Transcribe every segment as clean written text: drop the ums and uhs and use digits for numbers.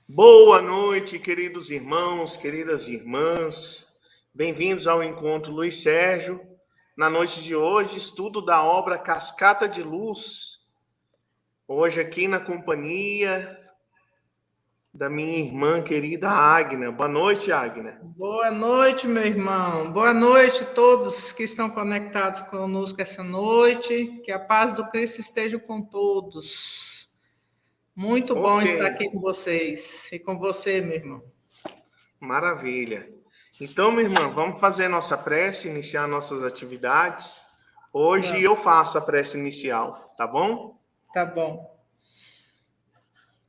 Boa noite, queridos irmãos, queridas irmãs. Bem-vindos ao Encontro Luiz Sérgio. Na noite de hoje, estudo da obra Cascata de Luz. Hoje aqui na companhia da minha irmã querida Agna. Boa noite, Agna. Boa noite, meu irmão. Boa noite a todos que estão conectados conosco essa noite. Que a paz do Cristo esteja com todos. Muito bom estar aqui com vocês e com você, meu irmão. Maravilha. Então, minha irmã, vamos fazer nossa prece, iniciar nossas atividades. Hoje eu faço a prece inicial, tá bom? Tá bom.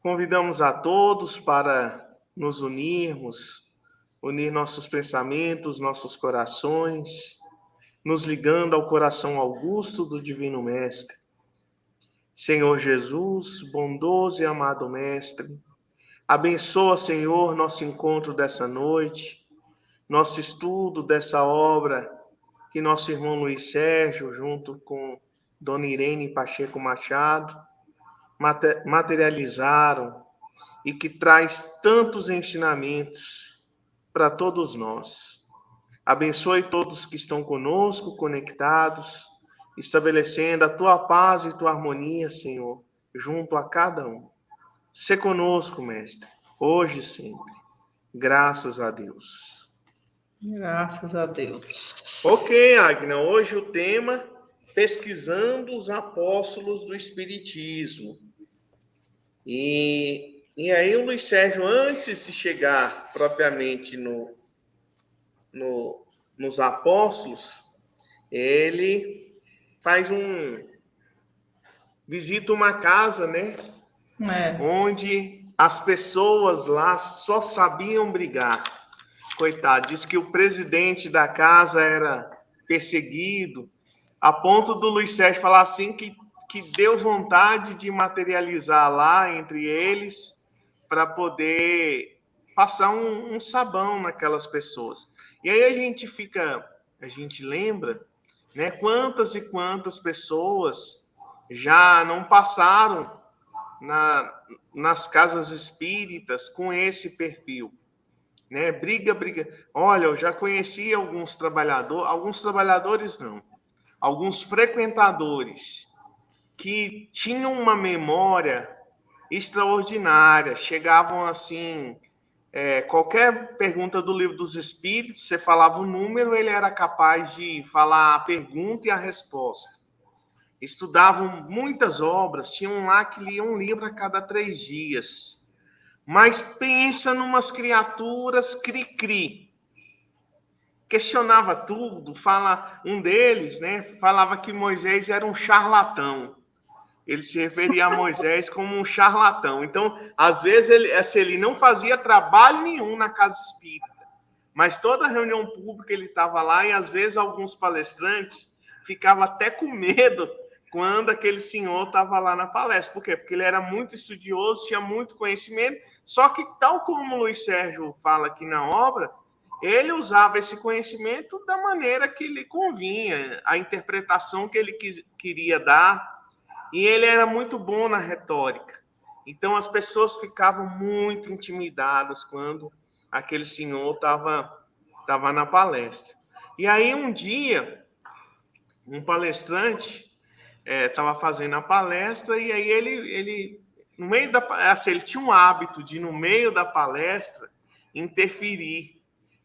Convidamos a todos para nos unir nossos pensamentos, nossos corações, nos ligando ao coração augusto do Divino Mestre. Senhor Jesus, bondoso e amado Mestre, abençoa, Senhor, nosso encontro dessa noite, nosso estudo dessa obra que nosso irmão Luiz Sérgio, junto com Dona Irene Pacheco Machado, materializaram e que traz tantos ensinamentos para todos nós. Abençoe todos que estão conosco, conectados, estabelecendo a tua paz e tua harmonia, Senhor, junto a cada um. Sê conosco, Mestre, hoje e sempre. Graças a Deus. Graças a Deus. Ok, Agna, hoje o tema, pesquisando os apóstolos do Espiritismo. E aí o Luiz Sérgio, antes de chegar propriamente nos apóstolos, ele visita uma casa, né? Onde as pessoas lá só sabiam brigar. Coitado, diz que o presidente da casa era perseguido, a ponto do Luiz Sérgio falar assim que deu vontade de materializar lá entre eles para poder passar um sabão naquelas pessoas. E aí a gente lembra, né, quantas e quantas pessoas já não passaram nas casas espíritas com esse perfil, né? Briga. Olha, eu já conheci alguns trabalhadores não, alguns frequentadores que tinham uma memória extraordinária, chegavam assim, qualquer pergunta do Livro dos Espíritos, você falava o número, ele era capaz de falar a pergunta e a resposta. Estudavam muitas obras, tinham lá que liam um livro a cada 3 dias. Mas pensa numas criaturas cri-cri. Questionava tudo, um deles, né, falava que Moisés era um charlatão. Ele se referia a Moisés como um charlatão. Então, às vezes, ele não fazia trabalho nenhum na casa espírita, mas toda reunião pública ele estava lá e, às vezes, alguns palestrantes ficavam até com medo quando aquele senhor estava lá na palestra. Por quê? Porque ele era muito estudioso, tinha muito conhecimento, só que, tal como o Luiz Sérgio fala aqui na obra, ele usava esse conhecimento da maneira que lhe convinha, a interpretação que ele queria dar, e ele era muito bom na retórica. Então, as pessoas ficavam muito intimidadas quando aquele senhor estava na palestra. E aí, um dia, um palestrante estava fazendo a palestra, e aí ele no meio ele tinha um hábito de, no meio da palestra, interferir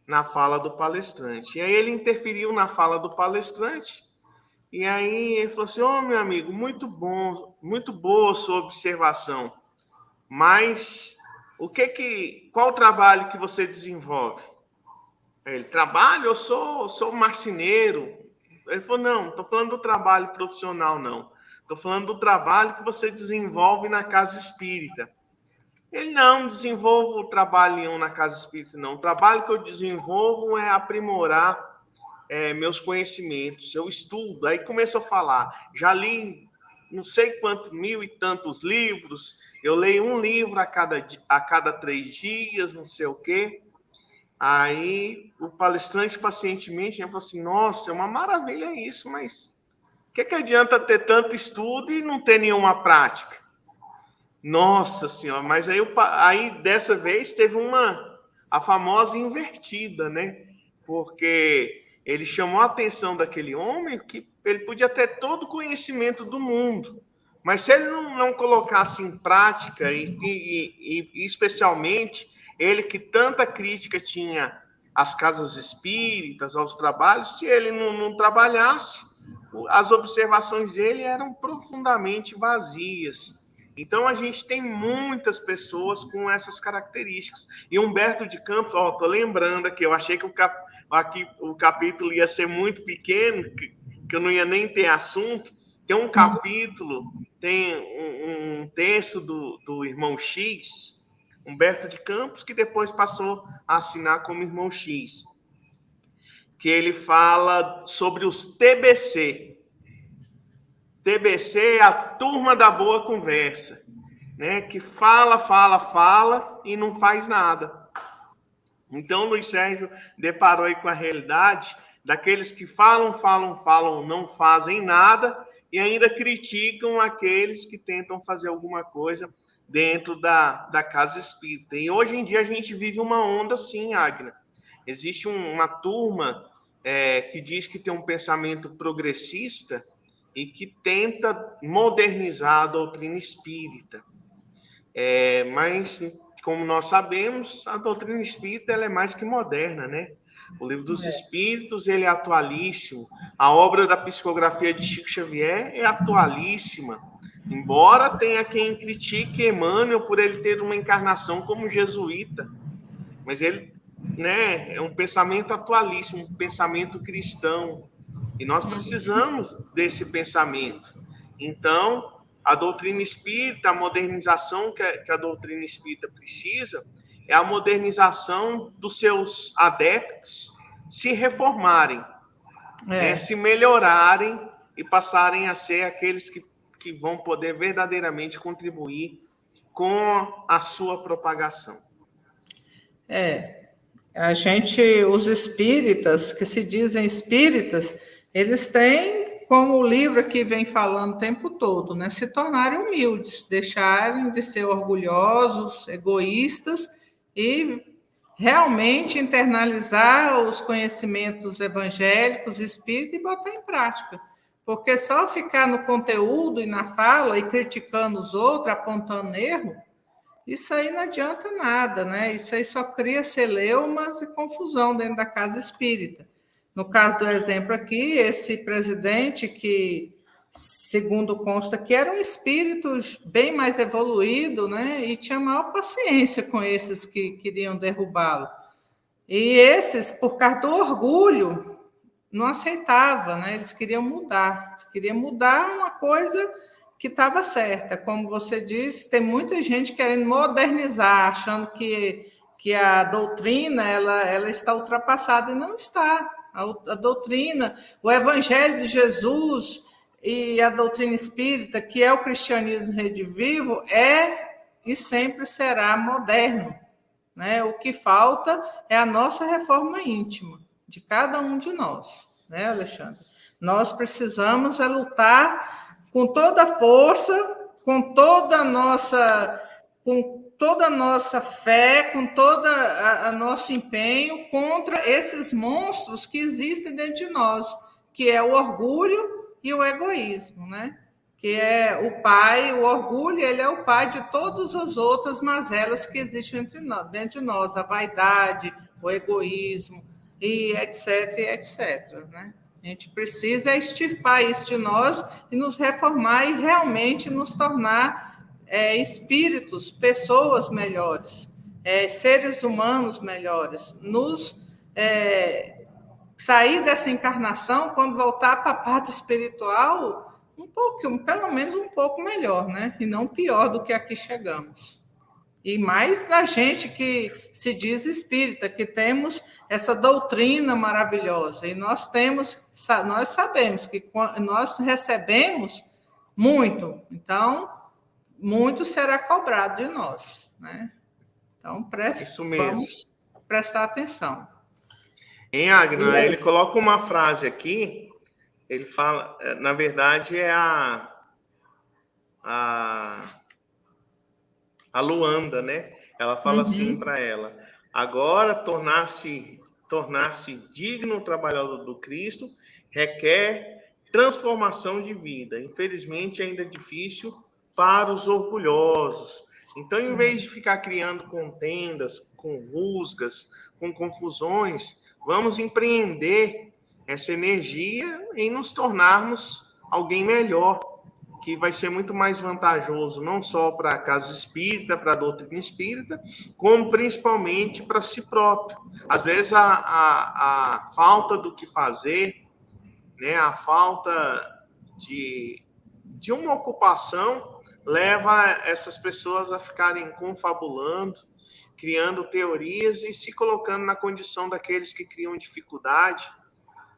na fala do palestrante. E aí ele interferiu na fala do palestrante, e aí ele falou assim: meu amigo, muito bom, muito boa a sua observação, mas qual o trabalho que você desenvolve? Ele: trabalho? Eu sou marceneiro. Ele falou: não estou falando do trabalho profissional, não. Estou falando do trabalho que você desenvolve na casa espírita. Ele: não desenvolvo o trabalho na casa espírita, não. O trabalho que eu desenvolvo é aprimorar meus conhecimentos. Eu estudo. Aí começou a falar: já li não sei quantos 1000 e tantos livros, eu leio um livro a cada 3 dias, não sei o quê. Aí o palestrante pacientemente falou assim: nossa, é uma maravilha isso, mas o que adianta ter tanto estudo e não ter nenhuma prática? Nossa Senhora, mas aí dessa vez teve a famosa invertida, né? Porque ele chamou a atenção daquele homem que ele podia ter todo o conhecimento do mundo, mas se ele não colocasse em prática, e especialmente ele que tanta crítica tinha às casas espíritas, aos trabalhos, se ele não trabalhasse, as observações dele eram profundamente vazias. Então, a gente tem muitas pessoas com essas características. E Humberto de Campos, estou lembrando aqui, eu achei que o capítulo ia ser muito pequeno, que eu não ia nem ter assunto. Tem um capítulo, tem um texto do irmão X, Humberto de Campos, que depois passou a assinar como irmão X, que ele fala sobre os TBC. TBC é a turma da boa conversa, né? Que fala e não faz nada. Então, Luiz Sérgio deparou aí com a realidade daqueles que falam, não fazem nada e ainda criticam aqueles que tentam fazer alguma coisa dentro da casa espírita. E hoje em dia a gente vive uma onda assim, Agna. Existe uma turma que diz que tem um pensamento progressista e que tenta modernizar a doutrina espírita. Mas, como nós sabemos, a doutrina espírita ela é mais que moderna, né? O Livro dos Espíritos ele é atualíssimo. A obra da psicografia de Chico Xavier é atualíssima. Embora tenha quem critique Emmanuel por ele ter uma encarnação como jesuíta. Mas ele, né, é um pensamento atualíssimo, um pensamento cristão. E nós precisamos desse pensamento. Então, a doutrina espírita, a modernização que a doutrina espírita precisa, é a modernização dos seus adeptos se reformarem, né, se melhorarem e passarem a ser aqueles que vão poder verdadeiramente contribuir com a sua propagação. Os espíritas, que se dizem espíritas, eles têm, como o livro aqui vem falando o tempo todo, né, se tornarem humildes, deixarem de ser orgulhosos, egoístas e realmente internalizar os conhecimentos evangélicos, espíritas e botar em prática. Porque só ficar no conteúdo e na fala e criticando os outros, apontando erro, isso aí não adianta nada, né? Isso aí só cria celeumas e confusão dentro da casa espírita. No caso do exemplo aqui, esse presidente que, segundo consta, que era um espírito bem mais evoluído, né? E tinha maior paciência com esses que queriam derrubá-lo. E esses, por causa do orgulho, não aceitavam, né? Eles queriam mudar uma coisa que estava certa. Como você disse, tem muita gente querendo modernizar, achando que a doutrina ela está ultrapassada, e não está. A doutrina, o Evangelho de Jesus e a doutrina espírita, que é o cristianismo redivivo, é e sempre será moderno, né? O que falta é a nossa reforma íntima, de cada um de nós, né, Alexandre? Nós precisamos lutar com toda a força, com toda a nossa fé, com todo o nosso empenho contra esses monstros que existem dentro de nós, que é o orgulho e o egoísmo, né? Que é o orgulho, ele é o pai de todas as outras mazelas que existem dentro de nós, a vaidade, o egoísmo, e etc, etc, né? A gente precisa extirpar isso de nós e nos reformar e realmente nos tornar espíritos, pessoas melhores, seres humanos melhores, sair dessa encarnação, quando voltar para a parte espiritual, pelo menos um pouco melhor, né? E não pior do que aqui chegamos. E mais a gente que se diz espírita, que temos essa doutrina maravilhosa. E nós sabemos que nós recebemos muito. Então, muito será cobrado de nós, né? Então, vamos prestar atenção. Em Agna, ele coloca uma frase aqui, ele fala, na verdade, é a Luanda, né? Ela fala assim para ela: agora tornar-se digno trabalhador do Cristo requer transformação de vida. Infelizmente, ainda é difícil para os orgulhosos. Então, em vez de ficar criando contendas, com rusgas, com confusões, vamos empreender essa energia em nos tornarmos alguém melhor, que vai ser muito mais vantajoso, não só para a casa espírita, para a doutrina espírita, como principalmente para si próprio. Às vezes, a falta do que fazer, né, a falta de uma ocupação, leva essas pessoas a ficarem confabulando, criando teorias e se colocando na condição daqueles que criam dificuldade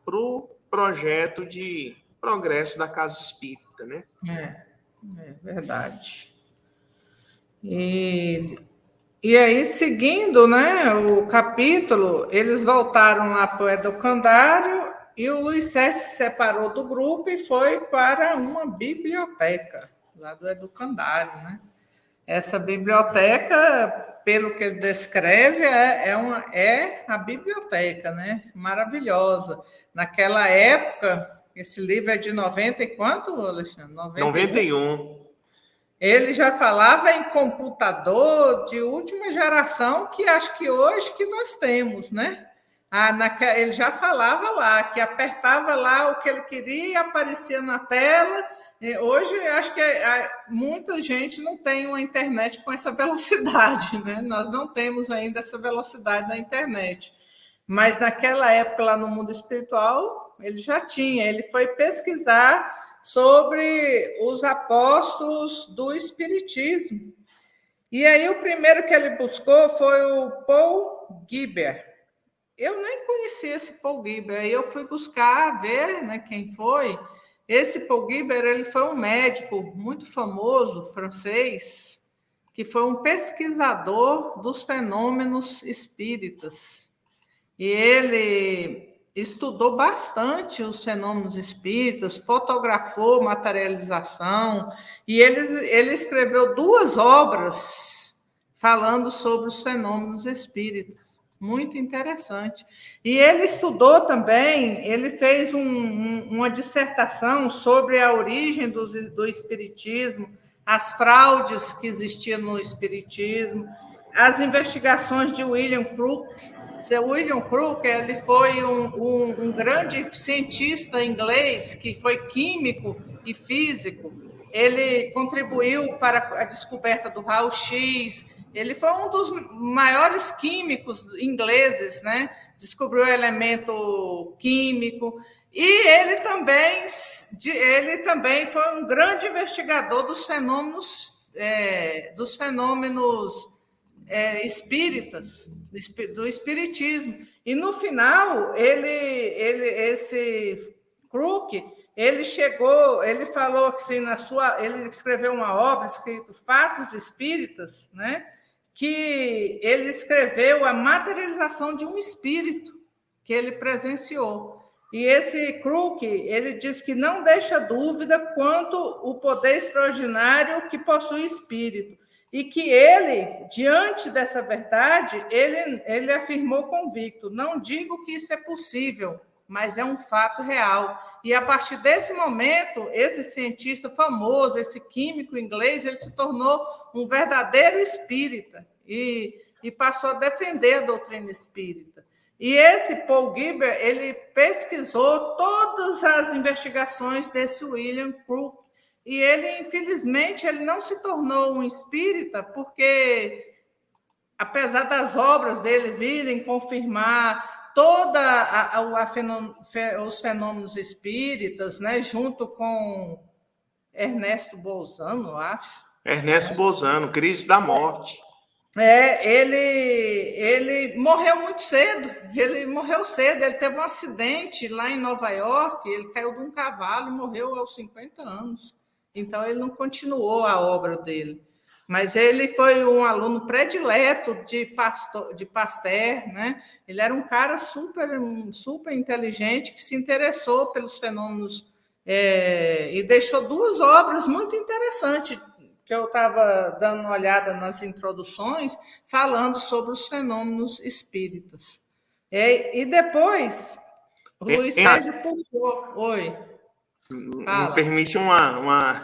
para o projeto de progresso da casa espírita, né? É verdade. E aí, seguindo, né, o capítulo, eles voltaram lá para o educandário e o Luiz Sérgio se separou do grupo e foi para uma biblioteca lá do educandário, né? Essa biblioteca, pelo que ele descreve, é a biblioteca, né? Maravilhosa. Naquela época, esse livro é de 90 e quanto, Alexandre? 91. Ele já falava em computador de última geração, que acho que hoje que nós temos, né? Ele já falava lá, que apertava lá o que ele queria e aparecia na tela. Hoje, acho que muita gente não tem uma internet com essa velocidade, né? Nós não temos ainda essa velocidade da internet. Mas naquela época, lá no mundo espiritual, ele já tinha. Ele foi pesquisar sobre os apóstolos do Espiritismo. E aí, o primeiro que ele buscou foi o Paul Giber. Eu nem conhecia esse Paul Giber, aí eu fui buscar, ver, né, quem foi. Esse Paul Giber, ele foi um médico muito famoso, francês, que foi um pesquisador dos fenômenos espíritas. E ele estudou bastante os fenômenos espíritas, fotografou materialização, e ele escreveu 2 obras falando sobre os fenômenos espíritas. Muito interessante. E ele estudou também, ele fez uma dissertação sobre a origem do espiritismo, as fraudes que existiam no espiritismo, as investigações de William Crook. William Crook, ele foi um grande cientista inglês, que foi químico e físico. Ele contribuiu para a descoberta do raio-x. Ele foi um dos maiores químicos ingleses, né? Descobriu o elemento químico. E ele também foi um grande investigador dos fenômenos espíritas, do espiritismo. E no final, esse Crook, ele falou que assim, ele escreveu uma obra escrita Fatos Espíritas, né? Que ele escreveu a materialização de um espírito que ele presenciou. E esse Crook, ele diz que não deixa dúvida quanto o poder extraordinário que possui o espírito. E que ele, diante dessa verdade, ele afirmou convicto: não digo que isso é possível, mas é um fato real. E a partir desse momento, esse cientista famoso, esse químico inglês, ele se tornou um verdadeiro espírita e passou a defender a doutrina espírita. E esse Paul Giber, ele pesquisou todas as investigações desse William Crook. E ele, infelizmente, ele não se tornou um espírita, porque, apesar das obras dele virem confirmar os fenômenos espíritas, né, junto com Ernesto Bolzano, acho. Ernesto Bolzano, Crise da Morte. Ele morreu muito cedo. Ele morreu cedo. Ele teve um acidente lá em Nova York. Ele caiu de um cavalo e morreu aos 50 anos. Então, ele não continuou a obra dele. Mas ele foi um aluno predileto de Pasteur, né? Ele era um cara super inteligente que se interessou pelos fenômenos e deixou 2 obras muito interessantes que eu estava dando uma olhada nas introduções, falando sobre os fenômenos espíritas. E depois, o Luiz Sérgio puxou. Oi. Me permite uma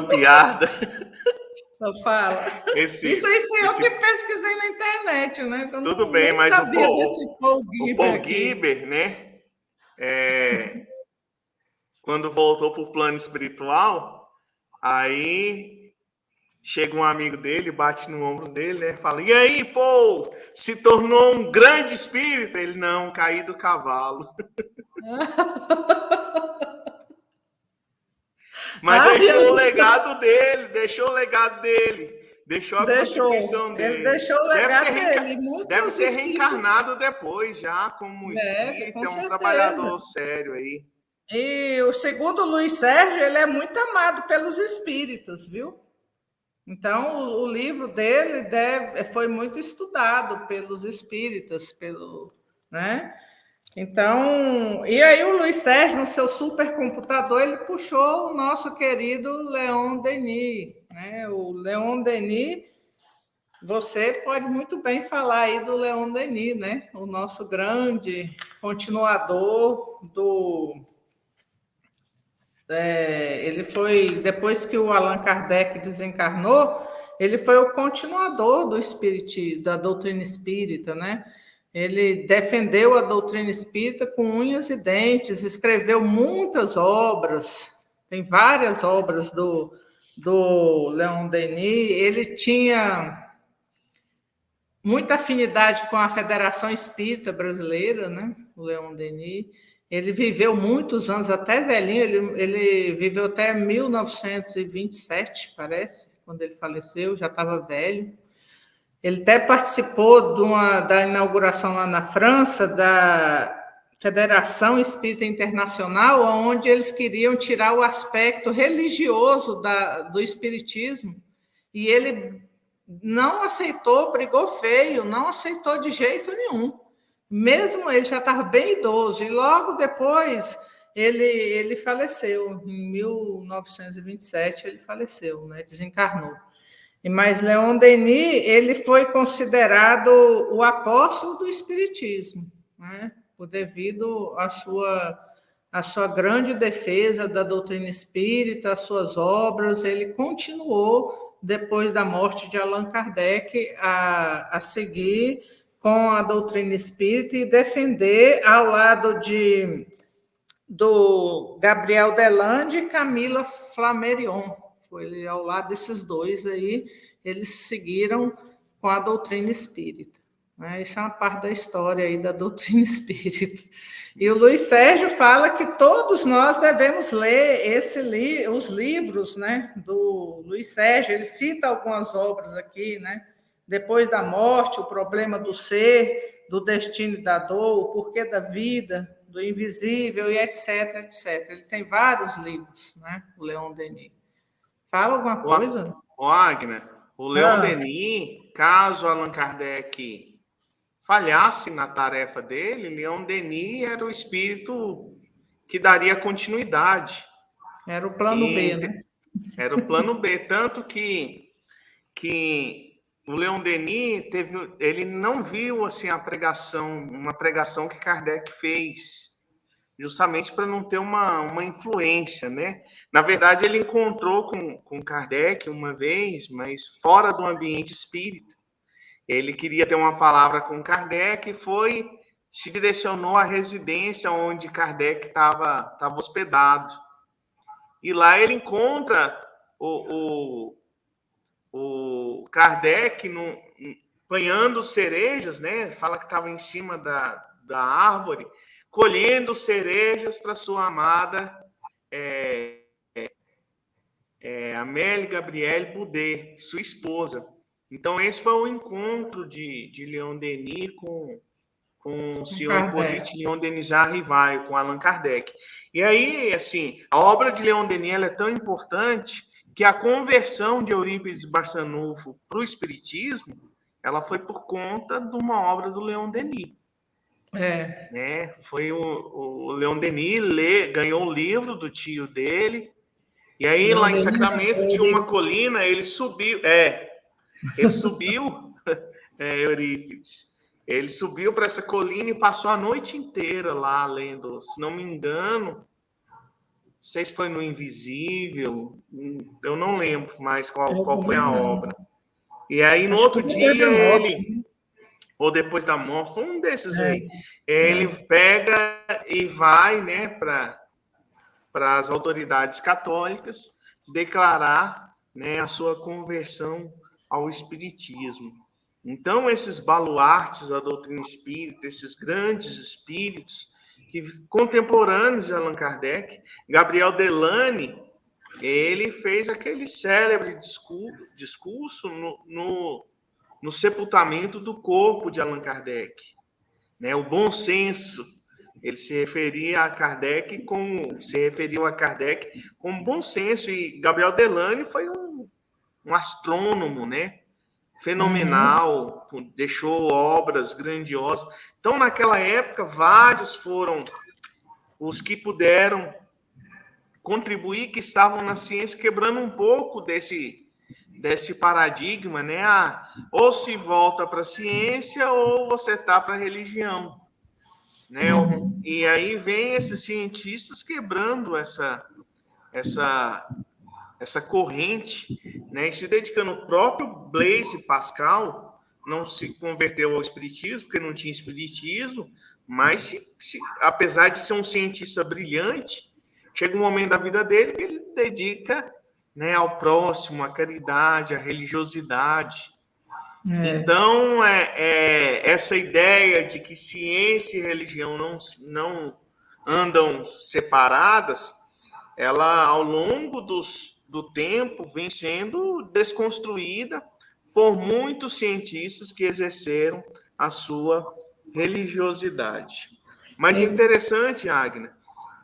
piada. Fala. Isso aí foi eu que pesquisei na internet, né? Eu tudo bem, mas sabia desse Paul Giber, né? Quando voltou para o plano espiritual, aí chega um amigo dele, bate no ombro dele, né? Fala: e aí, Paul, se tornou um grande espírito? Ele: não, caí do cavalo. Mas deixou o legado dele, deixou a contribuição dele. Ele deixou o legado dele. Deve ter reencarnado depois, já como espírito, é um trabalhador sério aí. E o segundo Luiz Sérgio, ele é muito amado pelos espíritas, viu? Então, o livro dele foi muito estudado pelos espíritas, né? Então, e aí o Luiz Sérgio, no seu supercomputador, ele puxou o nosso querido Leon Denis, né? O Leon Denis, você pode muito bem falar aí do Leon Denis, né? O nosso grande continuador ele foi, depois que o Allan Kardec desencarnou, ele foi o continuador do espiritismo, da doutrina espírita, né? Ele defendeu a doutrina espírita com unhas e dentes, escreveu muitas obras, tem várias obras do Leon Denis. Ele tinha muita afinidade com a Federação Espírita Brasileira, né? O Leon Denis. Ele viveu muitos anos, até velhinho, ele viveu até 1927, parece, quando ele faleceu, já estava velho. Ele até participou da inauguração lá na França, da Federação Espírita Internacional, onde eles queriam tirar o aspecto religioso do espiritismo, e ele não aceitou, brigou feio, não aceitou de jeito nenhum. Mesmo ele já estava bem idoso, e logo depois ele faleceu, em 1927 ele faleceu, né? Desencarnou. Mas Leon Denis, ele foi considerado o apóstolo do espiritismo, né? Devido à sua grande defesa da doutrina espírita, as suas obras. Ele continuou, depois da morte de Allan Kardec, a seguir com a doutrina espírita e defender ao lado do Gabriel Delande e Camila Flammarion. Foi ao lado desses dois aí, eles seguiram com a doutrina espírita. Né? Isso é uma parte da história aí da doutrina espírita. E o Luiz Sérgio fala que todos nós devemos ler os livros, né, do Luiz Sérgio. Ele cita algumas obras aqui, né? Depois da morte, o problema do ser, do destino e da dor, o porquê da vida, do invisível, e etc, etc. Ele tem vários livros, né, o Leon Denis. Fala alguma coisa? Agnes, o Leon Denis, caso Allan Kardec falhasse na tarefa dele, Leon Denis era o espírito que daria continuidade. Era o plano B, né? Era o plano B, tanto que o Leon Denis ele não viu assim uma pregação que Kardec fez, justamente para não ter uma influência, né? Na verdade, ele encontrou com Kardec uma vez, mas fora do ambiente espírita. Ele queria ter uma palavra com Kardec e se direcionou à residência onde Kardec estava hospedado. E lá ele encontra o Kardec apanhando cerejas, né? Fala que estava em cima da árvore, colhendo cerejas para sua amada Amélie Gabrielle Boudet, sua esposa. Então, esse foi o encontro de Leon Denis com o senhor Hippolyte Leon Denis Rivaio, com Allan Kardec. E aí, assim, a obra de Leon Denis ela é tão importante que a conversão de Eurípides Barçanufo para o espiritismo, ela foi por conta de uma obra do Leon Denis. Né? Foi o Leon Denis ganhou o livro do tio dele, E aí, lá em Sacramento, tinha uma colina, ele subiu, Eurípides. Ele subiu para essa colina e passou a noite inteira lá lendo, se não me engano, não sei se foi no Invisível, eu não lembro mais qual foi a obra. E aí, no outro dia, ele, ou depois da morte, foi um desses aí, ele pega e vai, né, para as autoridades católicas declarar, né, a sua conversão ao espiritismo. Então, esses baluartes da doutrina espírita, esses grandes espíritos contemporâneos de Allan Kardec, Gabriel Delany, ele fez aquele célebre discurso no sepultamento do corpo de Allan Kardec, né? O bom senso. Ele se referiu a Kardec como bom senso, e Gabriel Delany foi um astrônomo, né? Fenomenal, deixou obras grandiosas. Então, naquela época, vários foram os que puderam contribuir, que estavam na ciência, quebrando um pouco desse paradigma, né? Ou se volta para a ciência, ou você está para a religião, né? E aí vem esses cientistas quebrando essa corrente, né? E se dedicando. O próprio Blaise Pascal não se converteu ao espiritismo, porque não tinha espiritismo, mas apesar de ser um cientista brilhante, chega um momento da vida dele que ele dedica, né, ao próximo, à caridade, à religiosidade. Então, essa ideia de que ciência e religião não andam separadas, ela, ao longo do tempo, vem sendo desconstruída por muitos cientistas que exerceram a sua religiosidade. Mas é interessante, Agna,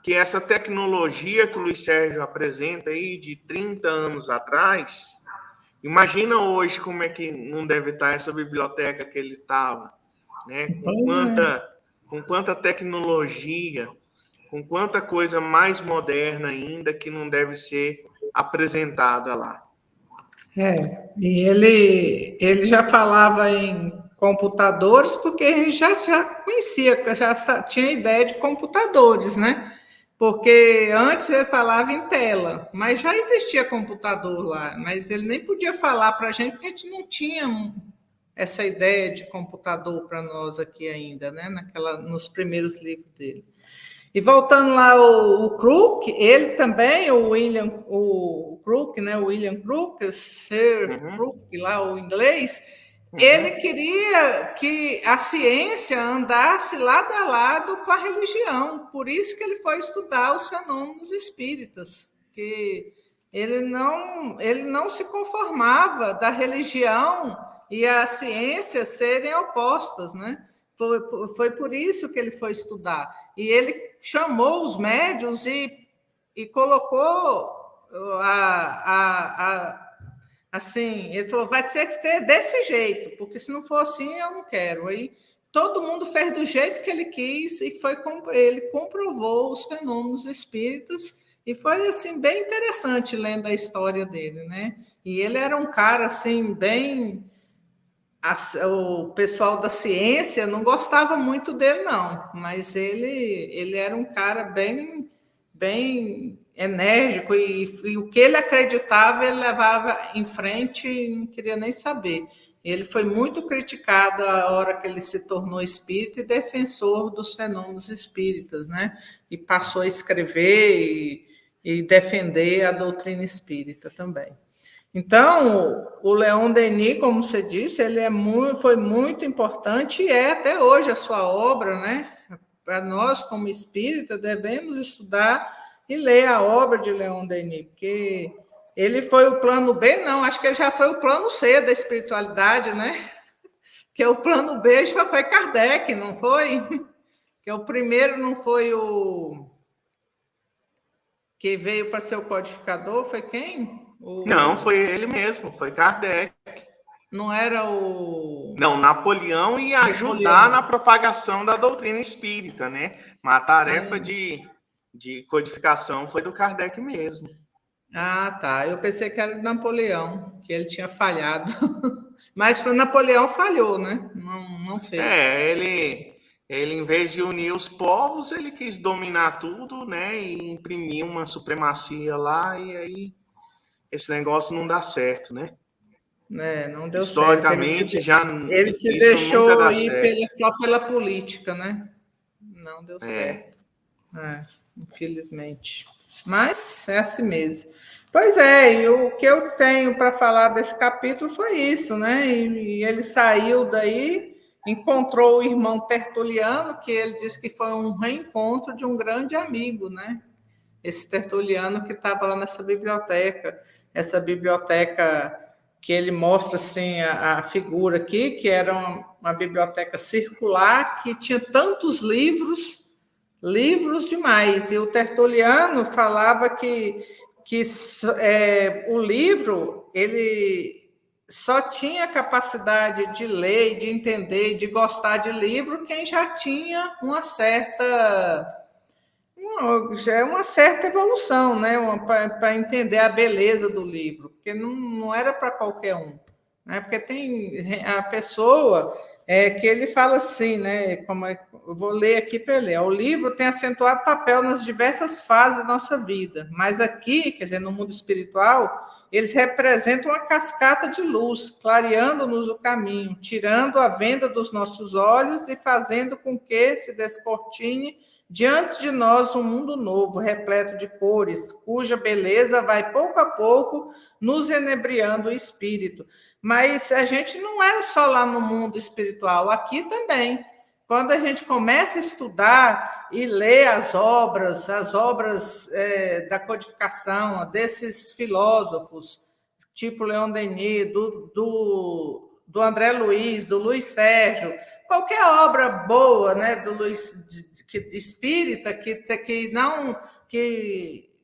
que essa tecnologia que o Luiz Sérgio apresenta aí de 30 anos atrás, imagina hoje como é que não deve estar essa biblioteca que ele estava, né? Com quanta tecnologia, com quanta coisa mais moderna ainda que não deve ser apresentada lá. E ele já falava em computadores, porque a gente já conhecia, já tinha ideia de computadores, né? Porque antes ele falava em tela, mas já existia computador lá, mas ele nem podia falar para a gente, porque a gente não tinha essa ideia de computador para nós aqui ainda, né? Nos primeiros livros dele. E voltando lá, o Crook, ele também, o Crook, né? O William Crook, o Sir Crook, lá o inglês, ele queria que a ciência andasse lado a lado com a religião. Por isso que ele foi estudar os fenômenos espíritas, que ele não se conformava da religião e a ciência serem opostas, né? Foi por isso que ele foi estudar. E ele chamou os médiuns e colocou assim, ele falou, vai ter que ser desse jeito, porque se não for assim, eu não quero. Aí todo mundo fez do jeito que ele quis e ele comprovou os fenômenos espíritas, e foi assim bem interessante lendo a história dele, né? E ele era um cara assim bem... O pessoal da ciência não gostava muito dele, não, mas ele era um cara bem enérgico, e o que ele acreditava, ele levava em frente e não queria nem saber. Ele foi muito criticado a hora que ele se tornou espírita e defensor dos fenômenos espíritas, né? E passou a escrever e defender a doutrina espírita também. Então, o Leon Denis, como você disse, ele foi muito importante e é até hoje a sua obra, né? Para nós, como espírita, devemos estudar e ler a obra de Leon Denis, porque ele foi o plano B, não, acho que ele já foi o plano C da espiritualidade, né? Porque o plano B já foi Kardec, não foi? Que o primeiro não foi o que veio para ser o codificador, foi quem? Não, foi ele mesmo, foi Kardec. Não era o... Não, Napoleão ia ajudar na propagação da doutrina espírita, né? Mas a tarefa de codificação foi do Kardec mesmo. Ah, tá. Eu pensei que era o Napoleão, que ele tinha falhado. Mas foi Napoleão falhou, né? Não fez. Ele, em vez de unir os povos, ele quis dominar tudo, né? E imprimir uma supremacia lá, e aí esse negócio não dá certo, né? Não deu certo. Historicamente, Ele se isso nunca deixou dá ir certo. só pela política, né? Não deu É. certo. Infelizmente. Mas é assim mesmo. Pois é, e o que eu tenho para falar desse capítulo foi isso, né? E ele saiu daí, encontrou o irmão Tertuliano, que ele disse que foi um reencontro de um grande amigo, né? Esse Tertuliano que estava lá nessa biblioteca, essa biblioteca que ele mostra assim a figura aqui, que era uma biblioteca circular que tinha tantos livros demais. E o Tertuliano falava que o livro ele só tinha capacidade de ler, de entender, de gostar de livro quem já tinha já é uma certa evolução, né? Para entender a beleza do livro, porque não era para qualquer um, né? Porque tem a pessoa que ele fala assim, né? Eu vou ler aqui para ele. O livro tem acentuado papel nas diversas fases da nossa vida, mas aqui, quer dizer, no mundo espiritual, eles representam uma cascata de luz, clareando-nos o caminho, tirando a venda dos nossos olhos e fazendo com que se descortine diante de nós um mundo novo, repleto de cores, cuja beleza vai pouco a pouco nos enebriando o espírito. Mas a gente não é só lá no mundo espiritual, aqui também. Quando a gente começa a estudar e ler as obras da codificação desses filósofos, tipo Leon Denis, do André Luiz, do Luiz Sérgio, qualquer obra boa, né, do Luiz espírita que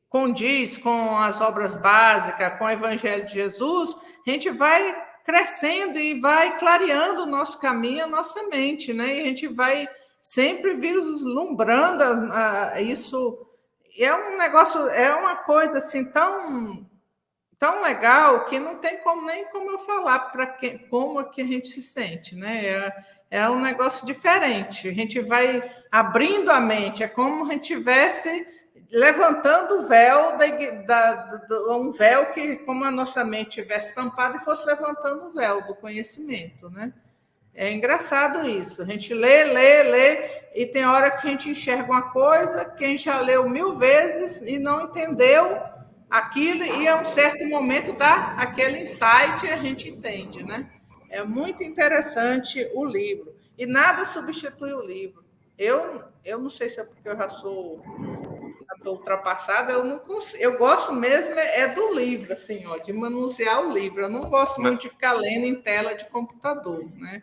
condiz com as obras básicas, com o Evangelho de Jesus, a gente vai crescendo e vai clareando o nosso caminho, a nossa mente, né? E a gente vai sempre vislumbrando isso. É um negócio, é uma coisa assim tão legal que não tem nem como eu falar como é que a gente se sente, né? É um negócio diferente. A gente vai abrindo a mente, é como se a gente estivesse levantando o véu, um véu que, como a nossa mente tivesse tampada e fosse levantando o véu do conhecimento, né? É engraçado isso. A gente lê, e tem hora que a gente enxerga uma coisa que a gente já leu 1000 vezes e não entendeu aquilo, e a um certo momento dá aquele insight e a gente entende, né? É muito interessante o livro. E nada substitui o livro. Eu não sei se é porque eu já estou ultrapassada, eu não consigo, eu gosto mesmo do livro, assim, ó, de manusear o livro. Eu não gosto muito de ficar lendo em tela de computador, né?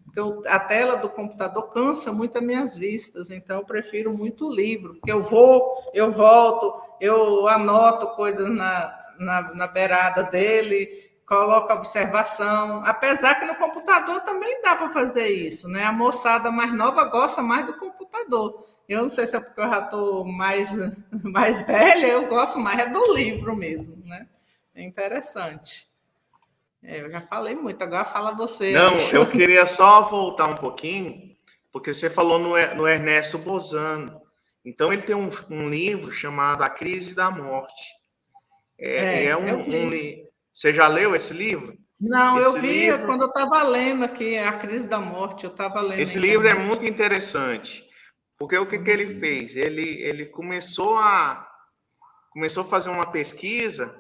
Porque a tela do computador cansa muito as minhas vistas, então eu prefiro muito o livro, porque eu volto, eu anoto coisas na beirada dele, coloco observação, apesar que no computador também dá para fazer isso, né? A moçada mais nova gosta mais do computador. Eu não sei se é porque eu já estou mais velha, eu gosto mais do livro mesmo, né? É interessante. Eu já falei muito, agora fala você. Não, eu queria só voltar um pouquinho, porque você falou no Ernesto Bozano. Então, ele tem um livro chamado A Crise da Morte. Você já leu esse livro? Não, eu vi quando eu estava lendo aqui A Crise da Morte, eu estava lendo. Esse livro é muito interessante, porque o que ele fez? Ele começou a fazer uma pesquisa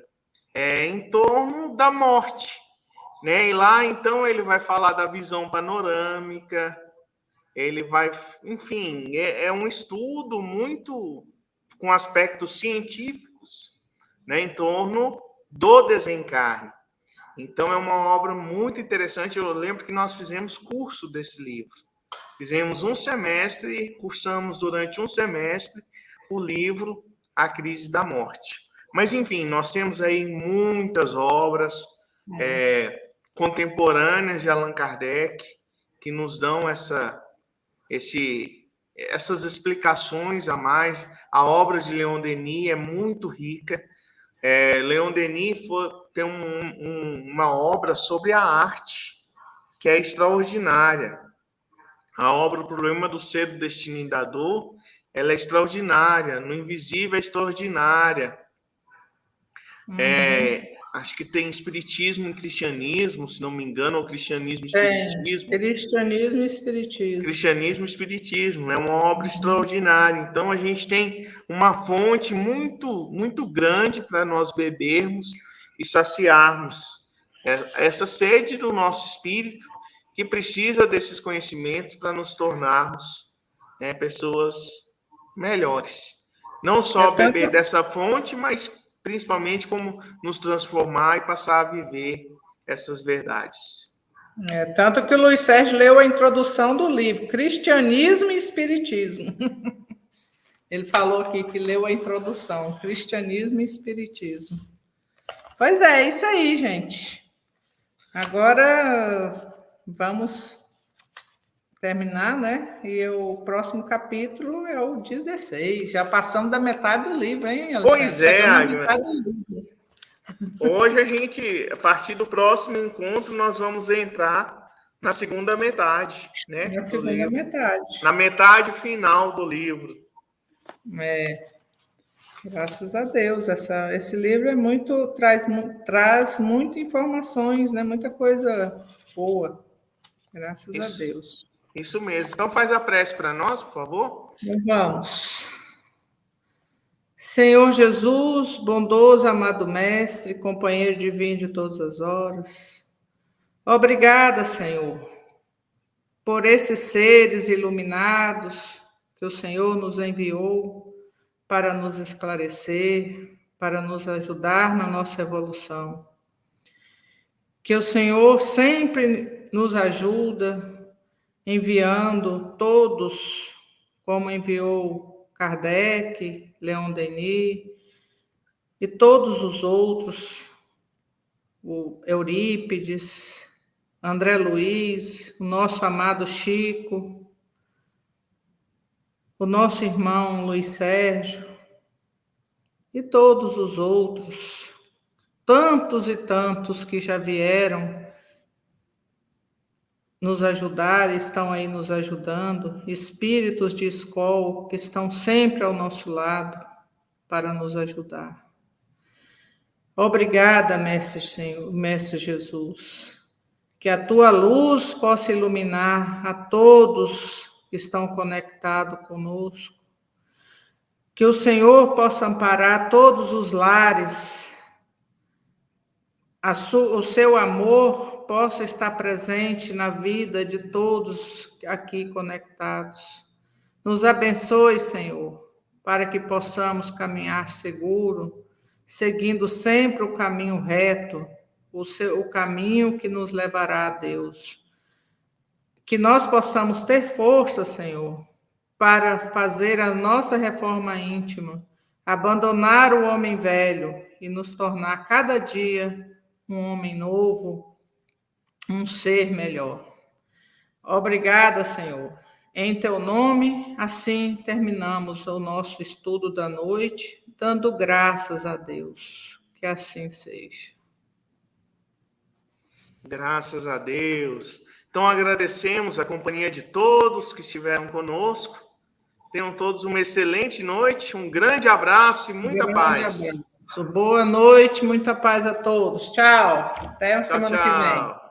em torno da morte, né? E lá, então, ele vai falar da visão panorâmica, ele vai, enfim, é um estudo muito com aspectos científicos, né, em torno do desencarne. Então, é uma obra muito interessante. Eu lembro que nós fizemos curso desse livro. Fizemos um semestre e cursamos durante um semestre o livro A Crise da Morte. Mas, enfim, nós temos aí muitas obras contemporâneas de Allan Kardec que nos dão essas explicações a mais. A obra de Leon Denis é muito rica. Leon Denis tem uma obra sobre a arte, que é extraordinária. A obra O Problema do Ser, do Destino e da Dor, ela é extraordinária. No Invisível é extraordinária. Acho que tem Espiritismo e Cristianismo, se não me engano, ou Cristianismo e Espiritismo. Cristianismo e Espiritismo. Cristianismo e Espiritismo. É uma obra extraordinária. Então, a gente tem uma fonte muito, muito grande para nós bebermos e saciarmos essa sede do nosso espírito, que precisa desses conhecimentos para nos tornarmos pessoas melhores. Não só beber dessa fonte, mas principalmente como nos transformar e passar a viver essas verdades. Tanto que o Luiz Sérgio leu a introdução do livro, Cristianismo e Espiritismo. Ele falou aqui que leu a introdução, Cristianismo e Espiritismo. Pois é isso aí, gente. Agora vamos terminar, né? E o próximo capítulo é o 16. Já passamos da metade do livro, hein, Alexandre? Pois é, Agnes. Hoje a partir do próximo encontro, nós vamos entrar na segunda metade, né? Na segunda metade. Na metade final do livro. Graças a Deus. Esse livro traz muitas informações, né? Muita coisa boa. Graças a Deus. Isso mesmo. Então faz a prece para nós, por favor. Vamos. Senhor Jesus, bondoso, amado Mestre, companheiro divino de todas as horas, obrigada, Senhor, por esses seres iluminados que o Senhor nos enviou para nos esclarecer, para nos ajudar na nossa evolução. Que o Senhor sempre nos ajuda, enviando todos, como enviou Kardec, Leon Denis e todos os outros, o Eurípides, André Luiz, o nosso amado Chico, o nosso irmão Luiz Sérgio e todos os outros, tantos e tantos que já vieram nos ajudar, estão aí nos ajudando, espíritos de escola que estão sempre ao nosso lado para nos ajudar. Obrigada, Mestre Jesus, que a tua luz possa iluminar a todos que estão conectados conosco, que o Senhor possa amparar todos os lares, o seu amor possa estar presente na vida de todos aqui conectados. Nos abençoe, Senhor, para que possamos caminhar seguro, seguindo sempre o caminho reto, o caminho que nos levará a Deus. Que nós possamos ter força, Senhor, para fazer a nossa reforma íntima, abandonar o homem velho e nos tornar cada dia um homem novo, um ser melhor. Obrigada, Senhor. Em teu nome, assim terminamos o nosso estudo da noite, dando graças a Deus. Que assim seja. Graças a Deus. Então, agradecemos a companhia de todos que estiveram conosco. Tenham todos uma excelente noite, um grande abraço e muita paz. Boa noite, muita paz a todos. Tchau. Até a semana que vem.